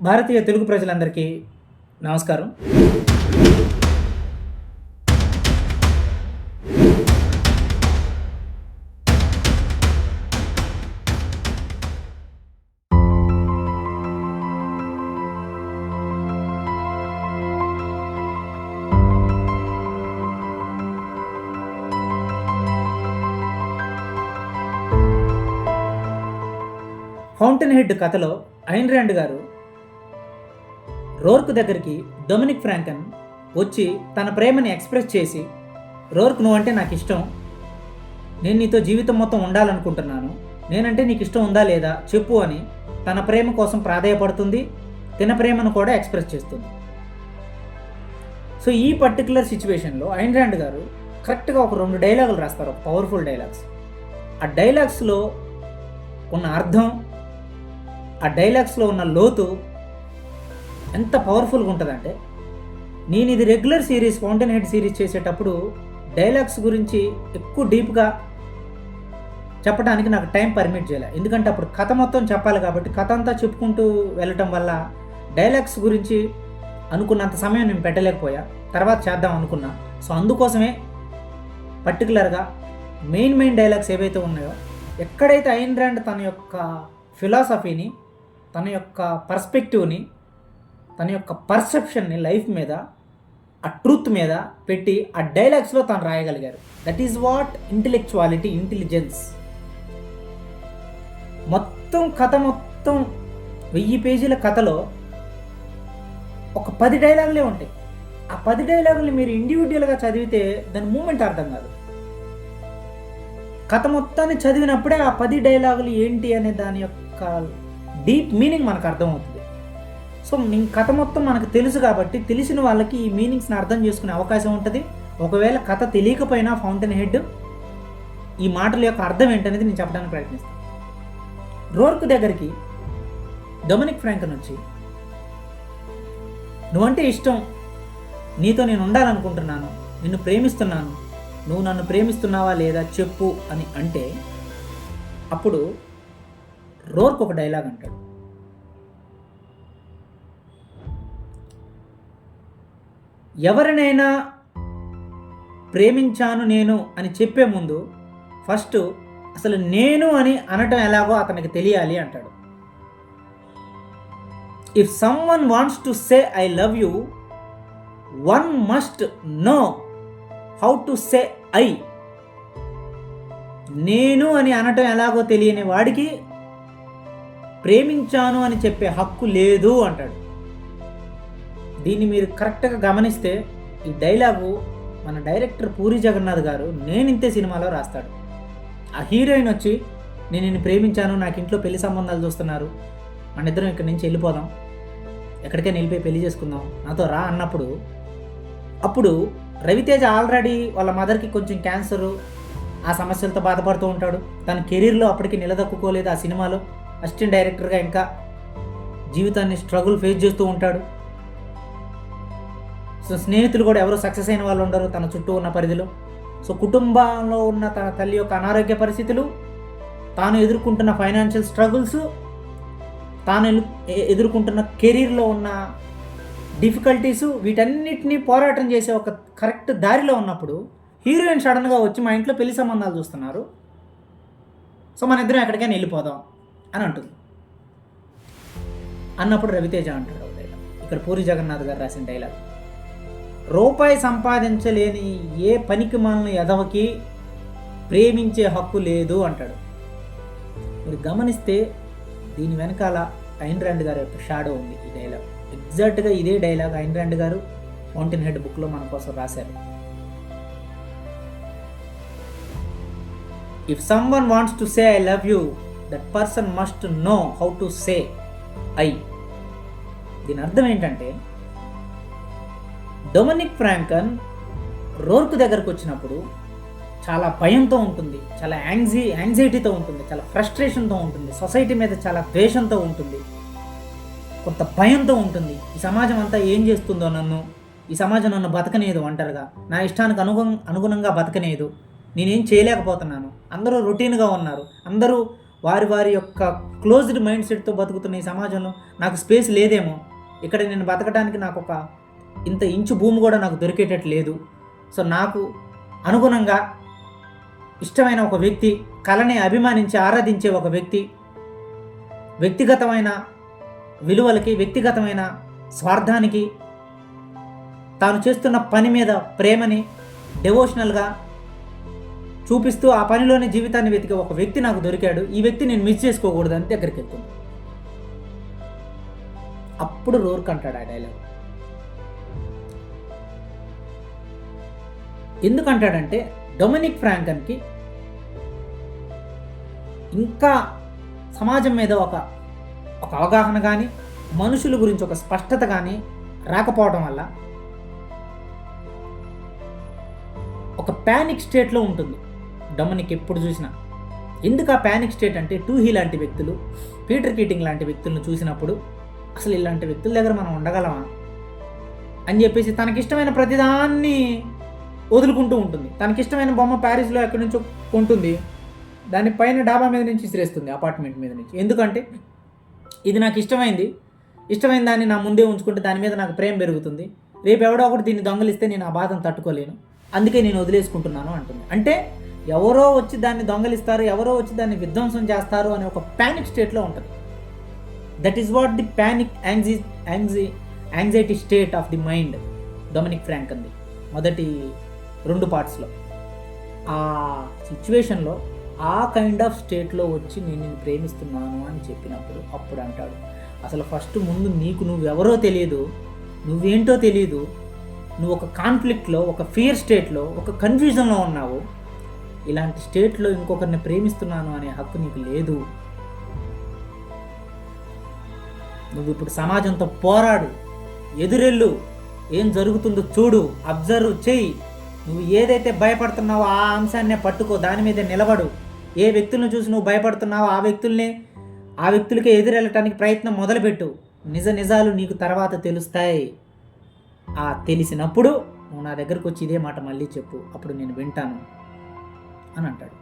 భారతీయ తెలుగు ప్రజలందరికీ నమస్కారం. Fountain head కథలో ఐన్ ర్యాండ్ గారు రోర్క్ దగ్గరికి డొమినిక్ ఫ్రాంకన్ వచ్చి తన ప్రేమని ఎక్స్ప్రెస్ చేసి, రోర్క్ నువ్వంటే నాకు ఇష్టం, నేను నీతో జీవితం మొత్తం ఉండాలనుకుంటున్నాను, నేనంటే నీకు ఇష్టం ఉందా లేదా చెప్పు అని తన ప్రేమ కోసం ప్రాధేయపడుతుంది, తన ప్రేమను కూడా ఎక్స్ప్రెస్ చేస్తుంది. సో ఈ పర్టికులర్ సిచ్యువేషన్లో ఐన్ ర్యాండ్ గారు కరెక్ట్గా ఒక 2 డైలాగులు రాస్తారు, పవర్ఫుల్ డైలాగ్స్. ఆ డైలాగ్స్లో ఉన్న అర్థం, ఆ డైలాగ్స్లో ఉన్న లోతు ఎంత పవర్ఫుల్గా ఉంటుందంటే, నేను ఇది regular series fountain head series చేసేటప్పుడు డైలాగ్స్ గురించి ఎక్కువ డీప్గా చెప్పడానికి నాకు టైం పర్మిట్ చేయాలి. ఎందుకంటే అప్పుడు కథ మొత్తం చెప్పాలి కాబట్టి కథ అంతా చెప్పుకుంటూ వెళ్ళటం వల్ల డైలాగ్స్ గురించి అనుకున్నంత సమయం నేను పెట్టలేకపోయా. తర్వాత చేద్దాం అనుకున్నా. సో అందుకోసమే పర్టికులర్గా మెయిన్ డైలాగ్స్ ఏవైతే ఉన్నాయో, ఎక్కడైతే ఐన్ ర్యాండ్ తన యొక్క ఫిలాసఫీని, తన యొక్క పర్స్పెక్టివ్ని, తన యొక్క పర్సెప్షన్ని లైఫ్ మీద, ఆ ట్రూత్ మీద పెట్టి ఆ డైలాగ్స్లో తను రాయగలిగారు. That is what intellectuality, intelligence. మొత్తం కథ మొత్తం 1000 పేజీల కథలో ఒక 10 డైలాగులే ఉంటాయి. ఆ 10 డైలాగులు మీరు ఇండివిజువల్గా చదివితే దాని మూమెంట్ అర్థం కాదు. కథ మొత్తాన్ని చదివినప్పుడే ఆ 10 డైలాగులు ఏంటి అనే దాని యొక్క డీప్ మీనింగ్ మనకు అర్థమవుతుంది. సో కథ మొత్తం మనకు తెలుసు కాబట్టి తెలిసిన వాళ్ళకి ఈ మీనింగ్స్ని అర్థం చేసుకునే అవకాశం ఉంటుంది. ఒకవేళ కథ తెలియకపోయినా ఫౌంటైన్ హెడ్ ఈ మాటల యొక్క అర్థం ఏంటనేది నేను చెప్పడానికి ప్రయత్నిస్తాను. రోర్క్ దగ్గరికి డొమినిక్ ఫ్రాంకన్ వచ్చి, నువ్వంటే ఇష్టం, నీతో నేను ఉండాలనుకుంటున్నాను, నిన్ను ప్రేమిస్తున్నాను, నువ్వు నన్ను ప్రేమిస్తున్నావా లేదా చెప్పు అని అంటే, అప్పుడు రోర్క్ ఒక డైలాగ్ అంటాడు. ఎవరినైనా ప్రేమించాను నేను అని చెప్పే ముందు ఫస్ట్ అసలు నేను అని అనటం ఎలాగో అతనికి తెలియాలి అంటాడు. If someone wants to say I love you, one must know how to say I. నేను అని అనటం ఎలాగో తెలియని వాడికి ప్రేమించాను అని చెప్పే హక్కు లేదు అంటాడు. దీన్ని మీరు కరెక్ట్గా గమనిస్తే ఈ డైలాగు మన డైరెక్టర్ పూరి జగన్నాథ్ గారు నేను ఇంతే సినిమాలో రాస్తాడు. ఆ హీరోయిన్ వచ్చి, నేను నిన్ను ప్రేమించాను, నాకు ఇంట్లో పెళ్లి సంబంధాలు చూస్తున్నారు, మన ఇద్దరం ఇక్కడి నుంచి వెళ్ళిపోదాం, ఎక్కడికైనా వెళ్ళిపోయి పెళ్లి చేసుకుందాం, నాతో రా అన్నప్పుడు, అప్పుడు రవితేజ ఆల్రెడీ వాళ్ళ మదర్కి కొంచెం క్యాన్సరు, ఆ సమస్యలతో బాధపడుతూ ఉంటాడు. తన కెరీర్లో అప్పటికి నిలదొక్కుకోలేదు. ఆ సినిమాలో అసిస్టెంట్ డైరెక్టర్గా ఇంకా జీవితాన్ని స్ట్రగుల్ ఫేస్ చేస్తూ ఉంటాడు. సో స్నేహితులు కూడా ఎవరు సక్సెస్ అయిన వాళ్ళు ఉండరు తన చుట్టూ ఉన్న పరిధిలో. సో కుటుంబంలో ఉన్న తన తల్లి యొక్క అనారోగ్య పరిస్థితులు, తాను ఎదుర్కొంటున్న ఫైనాన్షియల్ స్ట్రగుల్స్, తాను ఎదుర్కొంటున్న కెరీర్లో ఉన్న డిఫికల్టీస్, వీటన్నిటినీ పోరాటం చేసే ఒక కరెక్ట్ దారిలో ఉన్నప్పుడు హీరోయిన్ సడన్గా వచ్చి మా ఇంట్లో పెళ్లి సంబంధాలు చూస్తున్నారు, సో మన ఇద్దరం ఎక్కడికైనా వెళ్ళిపోదాం అని అంటుంది. అన్నప్పుడు రవితేజ అంటాడు డైలాగ్, ఇక్కడ పూరి జగన్నాథ్ గారు రాసిన డైలాగ్, రూపాయి సంపాదించలేని ఏ పనికి మాలిన ఎదవకి ప్రేమించే హక్కు లేదు అంటాడు. మీరు గమనిస్తే దీని వెనకాల ఐన్ ర్యాండ్ గారి యొక్క షాడో ఉంది. ఈ డైలాగ్ ఎగ్జాక్ట్గా ఇదే డైలాగ్ ఐన్ ర్యాండ్ గారు ఫౌంటైన్ హెడ్ బుక్లో మన కోసం రాశారు. If someone wants to say I love you, that person must know how to say I. దీని అర్థం ఏంటంటే, డొమినిక్ ఫ్రాంకన్ రోర్క్ దగ్గరకు వచ్చినప్పుడు చాలా భయంతో ఉంటుంది, చాలా యాంగ్జైటీతో ఉంటుంది, చాలా ఫ్రస్ట్రేషన్తో ఉంటుంది, సొసైటీ మీద చాలా ద్వేషంతో ఉంటుంది, కొంత భయంతో ఉంటుంది. ఈ సమాజం అంతా ఏం చేస్తుందో నన్ను, ఈ సమాజం నన్ను బతకనేదు, ఒంటరిగా నా ఇష్టానికి అనుగుణంగా బతకనేదు, నేనేం చేయలేకపోతున్నాను, అందరూ రొటీన్గా ఉన్నారు, అందరూ వారి వారి యొక్క క్లోజ్డ్ మైండ్ సెట్తో బతుకుతున్న ఈ సమాజంలో నాకు స్పేస్ లేదేమో, ఇక్కడ నేను బతకడానికి నాకు ఒక ఇంత ఇంచు భూమి కూడా నాకు దొరికేటట్టు లేదు. సో నాకు అనుగుణంగా ఇష్టమైన ఒక వ్యక్తి, కళని అభిమానించి ఆరాధించే ఒక వ్యక్తి, వ్యక్తిగతమైన విలువలకి, వ్యక్తిగతమైన స్వార్థానికి, తాను చేస్తున్న పని మీద ప్రేమని డెవోషనల్గా చూపిస్తూ ఆ పనిలోని జీవితాన్ని వెతికే ఒక వ్యక్తి నాకు దొరికాడు. ఈ వ్యక్తి నేను మిస్ చేసుకోకూడదు అని దగ్గరికి వెళ్తుంది. అప్పుడు రోర్క్ అంటాడు ఆ డైలాగ్. ఎందుకంటాడంటే డొమినిక్ ఫ్రాంకన్కి ఇంకా సమాజం మీద ఒక అవగాహన కానీ, మనుషుల గురించి ఒక స్పష్టత కానీ రాకపోవడం వల్ల ఒక ప్యానిక్ స్టేట్లో ఉంటుంది డొమినిక్ ఎప్పుడు చూసినా. ఎందుకు ఆ ప్యానిక్ స్టేట్ అంటే, టూహీ లాంటి వ్యక్తులు, పీటర్ కీటింగ్ లాంటి వ్యక్తులను చూసినప్పుడు అసలు ఇలాంటి వ్యక్తుల దగ్గర మనం ఉండగలమా అని చెప్పేసి తనకిష్టమైన ప్రతిదాన్ని వదులుకుంటూ ఉంటుంది. తనకిష్టమైన బొమ్మ ప్యారిస్లో ఎక్కడి నుంచో ఉంటుంది, దానిపైన డాబా మీద నుంచి విసిరేస్తుంది, అపార్ట్మెంట్ మీద నుంచి. ఎందుకంటే ఇది నాకు ఇష్టమైన దాన్ని నా ముందే ఉంచుకుంటే దాని మీద నాకు ప్రేమ పెరుగుతుంది, రేపు ఎవడో ఒకటి దీన్ని దొంగలిస్తే నేను ఆ బాధను తట్టుకోలేను, అందుకే నేను వదిలేసుకుంటున్నాను అంటుంది. అంటే ఎవరో వచ్చి దాన్ని దొంగలిస్తారు, ఎవరో వచ్చి దాన్ని విధ్వంసం చేస్తారు అనే ఒక ప్యానిక్ స్టేట్లో ఉంటుంది. That is what the panic anxiety state of the mind Dominique ఫ్రాంకన్ది మొదటి 2 పార్ట్స్లో. ఆ సిచ్యువేషన్లో ఆ కైండ్ ఆఫ్ స్టేట్లో వచ్చి నేను ప్రేమిస్తున్నాను అని చెప్పినప్పుడు అప్పుడు అంటాడు, అసలు ఫస్ట్ ముందు నీకు నువ్వెవరో తెలియదు, నువ్వేంటో తెలియదు, నువ్వు ఒక కాన్ఫ్లిక్ట్లో, ఒక ఫియర్ స్టేట్లో, ఒక కన్ఫ్యూజన్లో ఉన్నావు. ఇలాంటి స్టేట్లో ఇంకొకరిని ప్రేమిస్తున్నాను అనే హక్కు నీకు లేదు. నువ్వు ఇప్పుడు సమాజంతో పోరాడు, ఎదురెళ్ళు, ఏం జరుగుతుందో చూడు, అబ్జర్వ్ చెయ్యి. నువ్వు ఏదైతే భయపడుతున్నావో ఆ అంశాన్నే పట్టుకో, దాని మీద నిలబడు. ఏ వ్యక్తులను చూసి నువ్వు భయపడుతున్నావో ఆ వ్యక్తులకే ఎదురెళ్ళటానికి ప్రయత్నం మొదలుపెట్టు. నిజాలు నీకు తర్వాత తెలుస్తాయి. ఆ తెలిసినప్పుడు నువ్వు నా దగ్గరకు వచ్చి ఇదే మాట మళ్ళీ చెప్పు, అప్పుడు నేను వింటాను అని అంటాడు.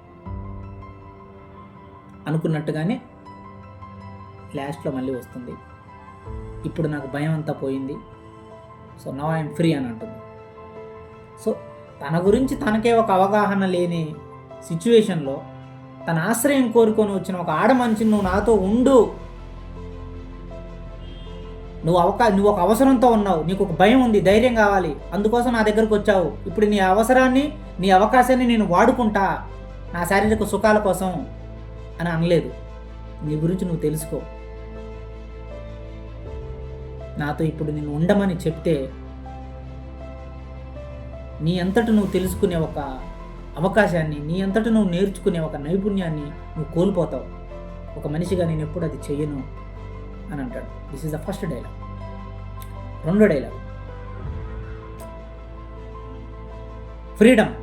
అనుకున్నట్టుగానే లాస్ట్లో మళ్ళీ వస్తుంది, ఇప్పుడు నాకు భయం అంతా పోయింది, సో నౌ ఐఎమ్ ఫ్రీ అని అంటుంది. సో తన గురించి తనకే ఒక అవగాహన లేని సిచ్యువేషన్లో తన ఆశ్రయం కోరుకొని వచ్చిన ఒక ఆడ మనిషిని నువ్వు నాతో ఉండు, నువ్వు ఒక అవసరంతో ఉన్నావు, నీకు ఒక భయం ఉంది, ధైర్యం కావాలి, అందుకోసం నా దగ్గరకు వచ్చావు, ఇప్పుడు నీ అవసరాన్ని, నీ అవకాశాన్ని నేను వాడుకుంటా నా శారీరక సుఖాల కోసం అని అనలేదు. నీ గురించి నువ్వు తెలుసుకో, నాతో ఇప్పుడు నేను ఉండమని చెప్తే నీ అంతట నువ్వు తెలుసుకునే ఒక అవకాశాన్ని, నీ అంతట నువ్వు నేర్చుకునే ఒక నైపుణ్యాన్ని నువ్వు కోల్పోతావు. ఒక మనిషిగా నేను ఎప్పుడు అది చెయ్యను అని అంటాడు. This is the first dialogue. రెండో డైలాగ్ ఫ్రీడమ్.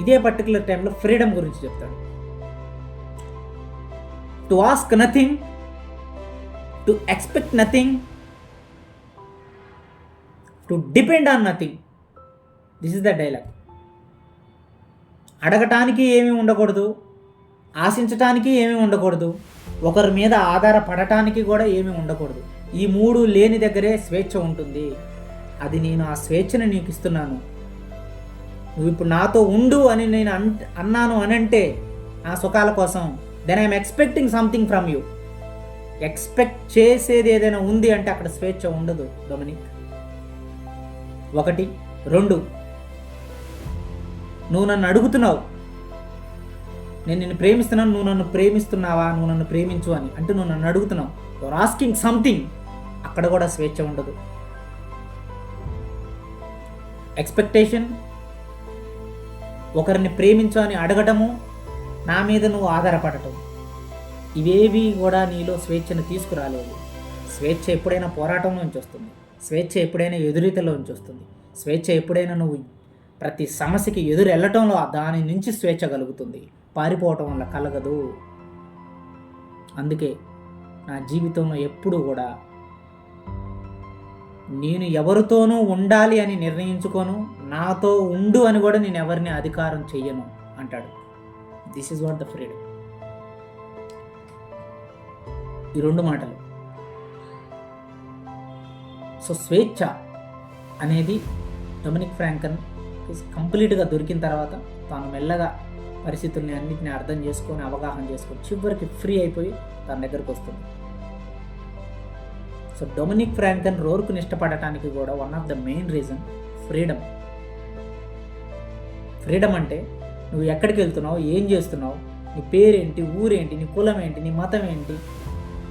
ఇదే పర్టికులర్ టైంలో ఫ్రీడమ్ గురించి చెప్తాడు. To ask nothing, to expect nothing, to depend on nothing. This is the dialogue. అడగటానికి ఏమీ ఉండకూడదు, ఆశించటానికి ఏమీ ఉండకూడదు, ఒకరి మీద ఆధారపడటానికి కూడా ఏమీ ఉండకూడదు. ఈ 3 లేని దగ్గరే స్వేచ్ఛ ఉంటుంది. అది నేను ఆ స్వేచ్ఛను నీకు ఇస్తున్నాను. నువ్వు ఇప్పుడు నాతో ఉండు అని నేను అన్నాను అనంటే నా సుఖాల కోసం, then I'm expecting something from you. Expect చేసేది ఏదైనా ఉంది అంటే అక్కడ స్వేచ్ఛ ఉండదు డొమినిక్. 1, 2 నువ్వు నన్ను అడుగుతున్నావు, నేను నిన్ను ప్రేమిస్తున్నాను, నువ్వు నన్ను ప్రేమిస్తున్నావా, నువ్వు నన్ను ప్రేమించు అని అంటే నువ్వు నన్ను అడుగుతున్నావు, యువర్ ఆస్కింగ్ సంథింగ్. అక్కడ కూడా స్వేచ్ఛ ఉండదు. ఎక్స్పెక్టేషన్, ఒకరిని ప్రేమించు అని అడగటము, నా మీద నువ్వు ఆధారపడటం, ఇవేవి కూడా నీలో స్వేచ్ఛను తీసుకురాలేదు. స్వేచ్ఛ ఎప్పుడైనా పోరాటం నుంచి వస్తుంది, స్వేచ్ఛ ఎప్పుడైనా ఎదురీతలోంచి వస్తుంది, స్వేచ్ఛ ఎప్పుడైనా నువ్వు ప్రతి సమస్యకి ఎదురు వెళ్ళటంలో దాని నుంచి స్వేచ్ఛ కలుగుతుంది, పారిపోవటం వల్ల కలగదు. అందుకే నా జీవితంలో ఎప్పుడు కూడా నేను ఎవరితోనూ ఉండాలి అని నిర్ణయించుకోను, నాతో ఉండు అని కూడా నేను ఎవరిని అధికారం చెయ్యను అంటాడు. This is what the freedom. ఈ 2 మాటలు. సో స్వేచ్ఛ అనేది డొమినిక్ ఫ్రాంకన్ కంప్లీట్గా దొరికిన తర్వాత తాను మెల్లగా పరిస్థితుల్ని అన్నింటినీ అర్థం చేసుకొని అవగాహన చేసుకొని చివరికి ఫ్రీ అయిపోయి తన దగ్గరకు వస్తుంది. సో డొమినిక్ ఫ్రాంకన్ రోర్క్ని ఇష్టపడటానికి కూడా one of the main reason freedom. Freedom అంటే నువ్వు ఎక్కడికి వెళ్తున్నావు, ఏం చేస్తున్నావు, నీ పేరేంటి, ఊరేంటి, నీ కులం ఏంటి, నీ మతం ఏంటి,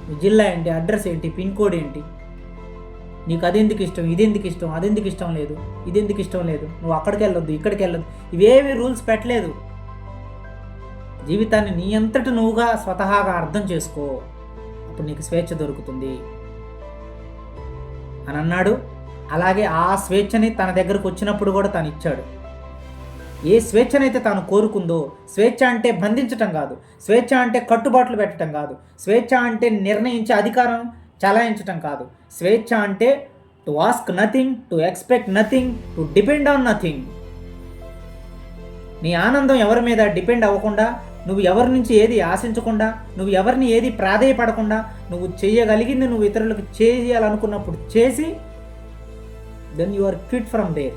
నీ జిల్లా ఏంటి, అడ్రస్ ఏంటి, పిన్ కోడ్ ఏంటి, నీకు అదెందుకు ఇష్టం, ఇదెందుకు ఇష్టం, అదెందుకు ఇష్టం లేదు, ఇదెందుకు ఇష్టం లేదు, నువ్వు అక్కడికి వెళ్ళొద్దు, ఇక్కడికి వెళ్ళొద్దు, ఇవేవి రూల్స్ పెట్టలేదు. జీవితాన్ని నీ అంతటి నువ్వుగా స్వతహాగా అర్థం చేసుకో, అప్పుడు నీకు స్వేచ్ఛ దొరుకుతుంది అని అన్నాడు. అలాగే ఆ స్వేచ్ఛని తన దగ్గరకు వచ్చినప్పుడు కూడా తను ఇచ్చాడు. ఏ స్వేచ్ఛనైతే తాను కోరుకుందో, స్వేచ్ఛ అంటే బంధించటం కాదు, స్వేచ్ఛ అంటే కట్టుబాట్లు పెట్టడం కాదు, స్వేచ్ఛ అంటే నిర్ణయించే అధికారం చలాయించటం కాదు, స్వేచ్ఛ అంటే to ask nothing, to expect nothing, to depend on nothing. నీ ఆనందం ఎవరి మీద డిపెండ్ అవ్వకుండా, నువ్వు ఎవరి నుంచి ఏది ఆశించకుండా, నువ్వు ఎవరిని ఏది ప్రాధేయపడకుండా, నువ్వు చేయగలిగింది నువ్వు ఇతరులకు చేయాలనుకున్నప్పుడు చేసి, then you are quit from there.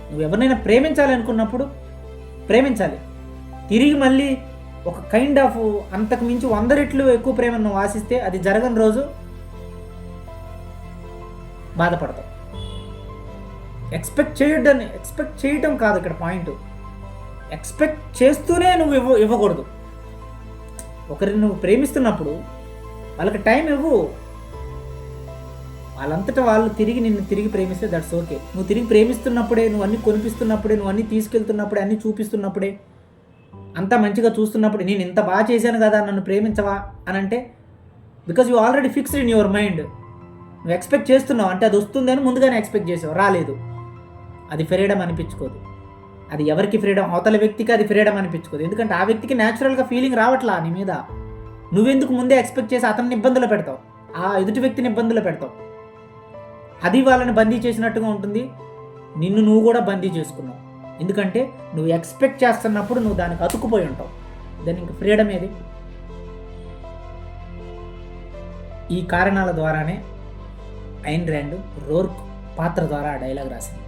నువ్వు ఎవరినైనా ప్రేమించాలనుకున్నప్పుడు ప్రేమించాలి. తిరిగి మళ్ళీ ఒక కైండ్ ఆఫ్ అంతకు మించి 100 రెట్లు ఎక్కువ ప్రేమను నువ్వు ఆశిస్తే అది జరగని రోజు బాధపడతావు. ఎక్స్పెక్ట్ చేయడం కాదు ఇక్కడ పాయింట్. ఎక్స్పెక్ట్ చేస్తూనే నువ్వు ఇవ్వకూడదు. ఒకరిని నువ్వు ప్రేమిస్తున్నప్పుడు వాళ్ళకి టైం ఇవ్వు. వాళ్ళంతటా వాళ్ళు నిన్ను తిరిగి ప్రేమిస్తే దట్స్ ఓకే. నువ్వు తిరిగి ప్రేమిస్తున్నప్పుడే, నువ్వు అన్నీ కొనిపిస్తున్నప్పుడే, నువ్వు అన్నీ తీసుకెళ్తున్నప్పుడే, అన్నీ చూపిస్తున్నప్పుడే, అంతా మంచిగా చూస్తున్నప్పుడు నేను ఇంత బాగా చేశాను కదా నన్ను ప్రేమించవా అని అంటే, because you already fixed in your mind. నువ్వు ఎక్స్పెక్ట్ చేస్తున్నావు అంటే అది వస్తుందని ముందుగానే ఎక్స్పెక్ట్ చేసావు, రాలేదు. అది ఫ్రీడమ్ అనిపించుకోదు. అది ఎవరికి ఫ్రీడమ్, అవతల వ్యక్తికి అది ఫ్రీడమ్ అనిపించుకోదు. ఎందుకంటే ఆ వ్యక్తికి న్యాచురల్గా ఫీలింగ్ రావట్లా నీ మీద. నువ్వెందుకు ముందే ఎక్స్పెక్ట్ చేసి అతన్ని ఇబ్బందులు పెడతావు, ఆ ఎదుటి వ్యక్తిని ఇబ్బందులు పెడతావు. అది వాళ్ళని బందీ చేసినట్టుగా ఉంటుంది, నిన్ను నువ్వు కూడా బందీ చేసుకున్నావు. ఎందుకంటే నువ్వు ఎక్స్పెక్ట్ చేస్తున్నప్పుడు నువ్వు దానికి అతుక్కుపోయి ఉంటావు. దాని ఇంక ఫ్రీడమ్ ఏది? ఈ కారణాల ద్వారానే ఐన్ ర్యాండ్ రోర్క్ పాత్ర ద్వారా ఆ డైలాగ్ రాసింది.